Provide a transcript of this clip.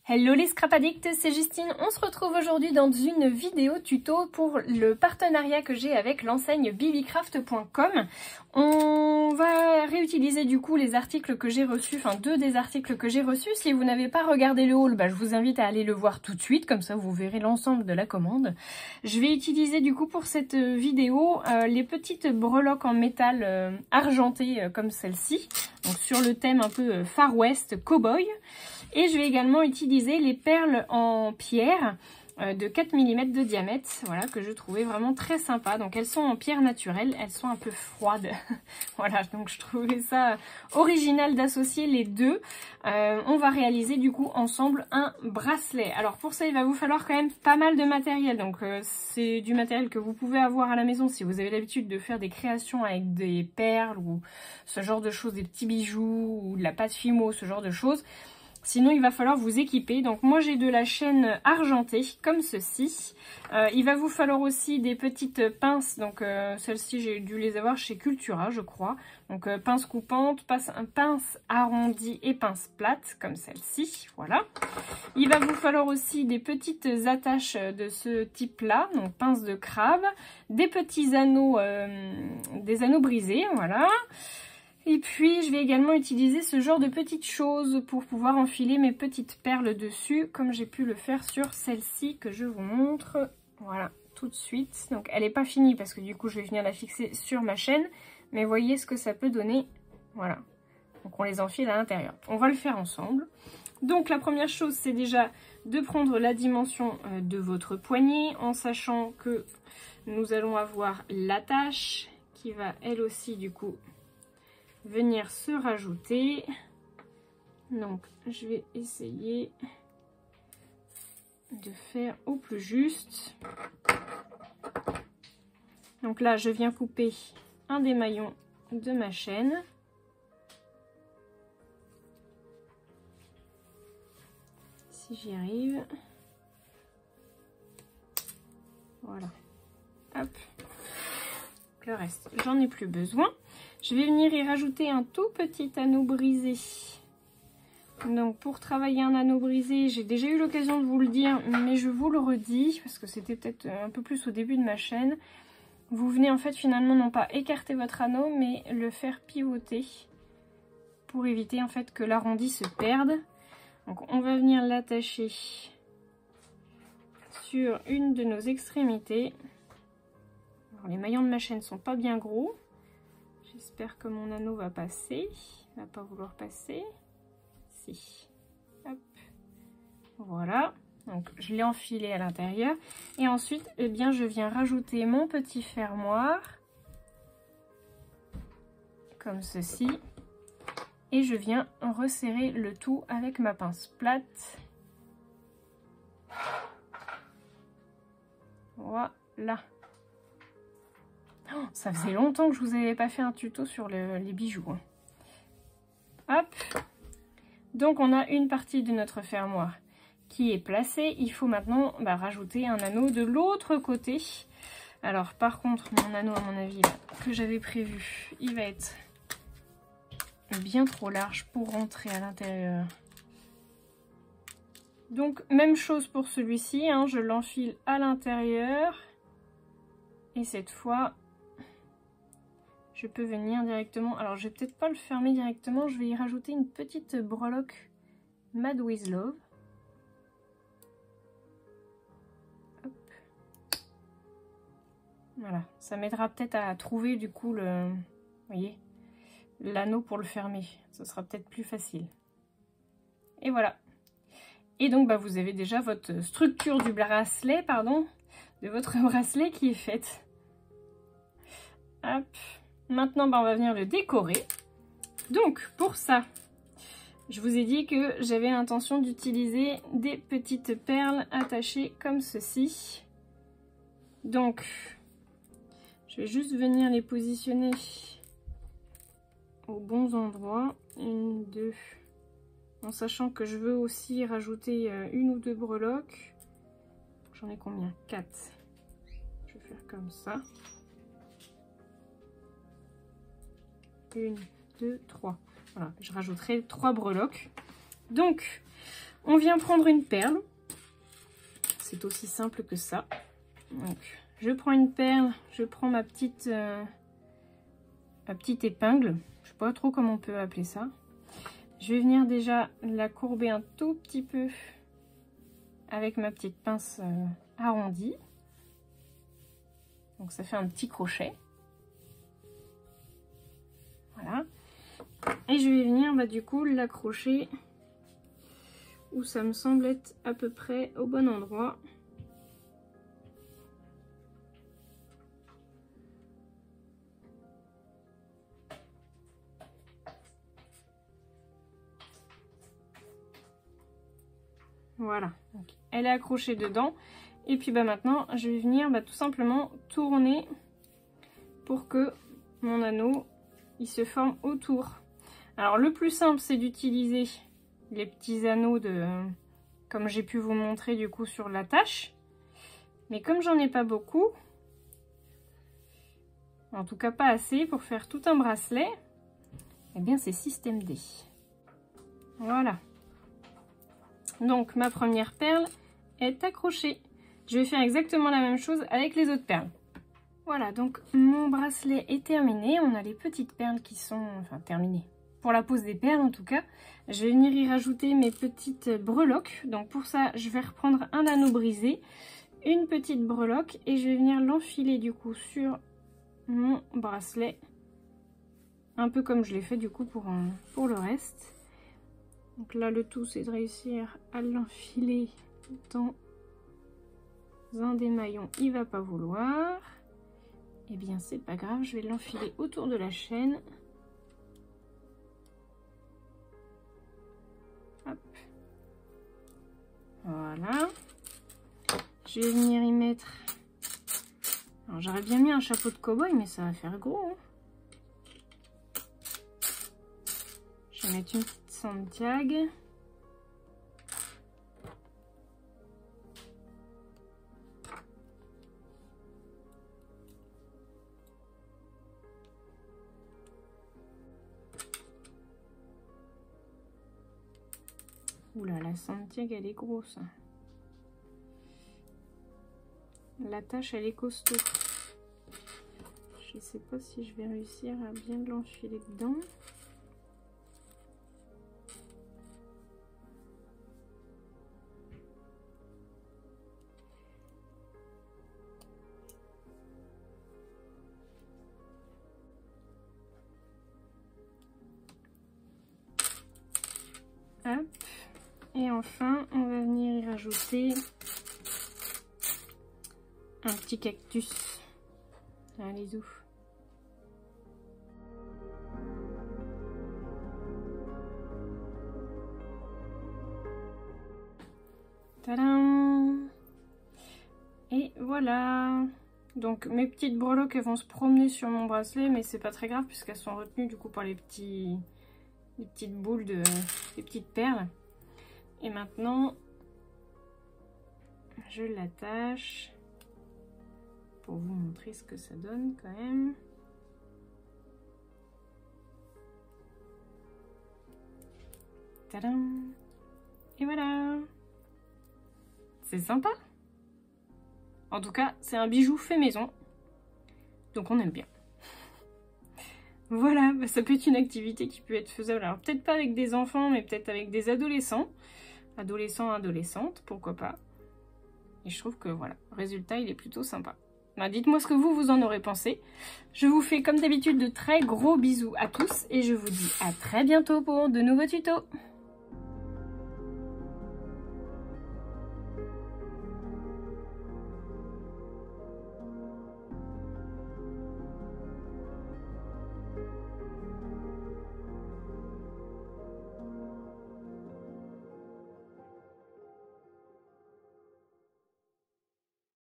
Hello les scrap addicts, c'est Justine. On se retrouve aujourd'hui dans une vidéo tuto pour le partenariat que j'ai avec l'enseigne bbcraft.com. On va réutiliser du coup les articles que j'ai reçus, enfin deux des articles que j'ai reçus. Si vous n'avez pas regardé le haul, je vous invite à aller le voir tout de suite, comme ça vous verrez l'ensemble de la commande. Je vais utiliser du coup pour cette vidéo les petites breloques en métal argenté comme celle-ci, donc sur le thème un peu Far West Cowboy. Et je vais également utiliser les perles en pierre de 4 mm de diamètre, voilà, que je trouvais vraiment très sympa. Donc elles sont en pierre naturelle, elles sont un peu froides. Voilà, donc je trouvais ça original d'associer les deux. On va réaliser du coup ensemble un bracelet. Alors pour ça, il va vous falloir quand même pas mal de matériel. Donc c'est du matériel que vous pouvez avoir à la maison si vous avez l'habitude de faire des créations avec des perles ou ce genre de choses, des petits bijoux ou de la pâte Fimo, ce genre de choses. Sinon, il va falloir vous équiper. Donc moi, j'ai de la chaîne argentée, comme ceci. Il va vous falloir aussi des petites pinces. Donc celles-ci, j'ai dû les avoir chez Cultura, je crois. Donc pince coupante, pince arrondie et pince plate, comme celle-ci. Voilà. Il va vous falloir aussi des petites attaches de ce type-là. Donc pince de crabe. Des petits anneaux, des anneaux brisés, voilà. Et puis, je vais également utiliser ce genre de petites choses pour pouvoir enfiler mes petites perles dessus, comme j'ai pu le faire sur celle-ci que je vous montre. Voilà, tout de suite. Donc, elle n'est pas finie parce que du coup, je vais venir la fixer sur ma chaîne. Mais voyez ce que ça peut donner. Voilà. Donc, on les enfile à l'intérieur. On va le faire ensemble. Donc, la première chose, c'est déjà de prendre la dimension de votre poignet, en sachant que nous allons avoir l'attache qui va, elle aussi, du coup, venir se rajouter. Donc je vais essayer de faire au plus juste. Donc là je viens couper un des maillons de ma chaîne. Si j'y arrive. Voilà. Hop. Le reste, j'en ai plus besoin. Je vais venir y rajouter un tout petit anneau brisé. Donc pour travailler un anneau brisé, j'ai déjà eu l'occasion de vous le dire, mais je vous le redis, parce que c'était peut-être un peu plus au début de ma chaîne. Vous venez en fait finalement non pas écarter votre anneau, mais le faire pivoter, pour éviter en fait que l'arrondi se perde. Donc on va venir l'attacher sur une de nos extrémités. Alors, les maillons de ma chaîne sont pas bien gros. J'espère que mon anneau va passer. Il va pas vouloir passer. Si. Hop. Voilà. Donc je l'ai enfilé à l'intérieur. Et ensuite, eh bien, je viens rajouter mon petit fermoir. Comme ceci. Et je viens resserrer le tout avec ma pince plate. Voilà. Oh, ça faisait longtemps que je vous avais pas fait un tuto sur les bijoux. Hop. Donc on a une partie de notre fermoir qui est placée. Il faut maintenant rajouter un anneau de l'autre côté. Alors par contre, mon anneau à mon avis là, que j'avais prévu, il va être bien trop large pour rentrer à l'intérieur. Donc même chose pour celui-ci, hein, je l'enfile à l'intérieur. Et cette fois, je peux venir directement, alors je vais peut-être pas le fermer directement, je vais y rajouter une petite breloque Mad with Love. Hop. Voilà, ça m'aidera peut-être à trouver du coup vous voyez, l'anneau pour le fermer, ce sera peut-être plus facile. Et voilà. Et donc vous avez déjà votre structure du bracelet, de votre bracelet qui est faite. Hop. Maintenant, on va venir le décorer. Donc, pour ça, je vous ai dit que j'avais l'intention d'utiliser des petites perles attachées comme ceci. Donc, je vais juste venir les positionner aux bons endroits. 1, 2, en sachant que je veux aussi rajouter une ou deux breloques. J'en ai combien? 4. Je vais faire comme ça. 1, 2, 3. Voilà, je rajouterai 3 breloques. Donc, On vient prendre une perle. C'est aussi simple que ça. Donc, je prends une perle, je prends ma petite épingle. Je sais pas trop comment on peut appeler ça. Je vais venir déjà la courber un tout petit peu avec ma petite pince arrondie. Donc ça fait un petit crochet. Voilà. Et je vais venir du coup l'accrocher où ça me semble être à peu près au bon endroit. Voilà, donc elle est accrochée dedans. Et puis maintenant, je vais venir tout simplement tourner pour que mon anneau il se forme autour. Alors le plus simple, c'est d'utiliser les petits anneaux comme j'ai pu vous montrer du coup sur l'attache. Mais comme j'en ai pas beaucoup, en tout cas pas assez pour faire tout un bracelet, eh bien c'est système D. Voilà. Donc ma première perle est accrochée. Je vais faire exactement la même chose avec les autres perles. Voilà, donc mon bracelet est terminé. On a les petites perles qui sont terminées. Pour la pose des perles en tout cas, je vais venir y rajouter mes petites breloques. Donc pour ça, je vais reprendre un anneau brisé, une petite breloque et je vais venir l'enfiler du coup sur mon bracelet. Un peu comme je l'ai fait du coup pour le reste. Donc là, le tout, c'est de réussir à l'enfiler dans un des maillons. Il va pas vouloir. Eh bien, c'est pas grave, je vais l'enfiler autour de la chaîne. Hop. Voilà. Je vais venir y mettre... Alors, j'aurais bien mis un chapeau de cow-boy, mais ça va faire gros. Hein. Je vais mettre une petite Santiago. Oula, la Santiago, elle est grosse. L'attache, elle est costaud. Je sais pas si je vais réussir à bien l'enfiler dedans. Hop. Et enfin, on va venir y rajouter un petit cactus. Allez, ouf. Tadam! Et voilà. Donc mes petites breloques, elles vont se promener sur mon bracelet, mais c'est pas très grave puisqu'elles sont retenues du coup par les petites boules les petites perles. Et maintenant, je l'attache pour vous montrer ce que ça donne quand même. Tadam! Et voilà! C'est sympa! En tout cas, c'est un bijou fait maison, donc on aime bien. Voilà, ça peut être une activité qui peut être faisable. Alors peut-être pas avec des enfants, mais peut-être avec des adolescents. Adolescents, adolescentes, pourquoi pas. Et je trouve que voilà, le résultat, il est plutôt sympa. Dites-moi ce que vous en aurez pensé. Je vous fais comme d'habitude de très gros bisous à tous et je vous dis à très bientôt pour de nouveaux tutos.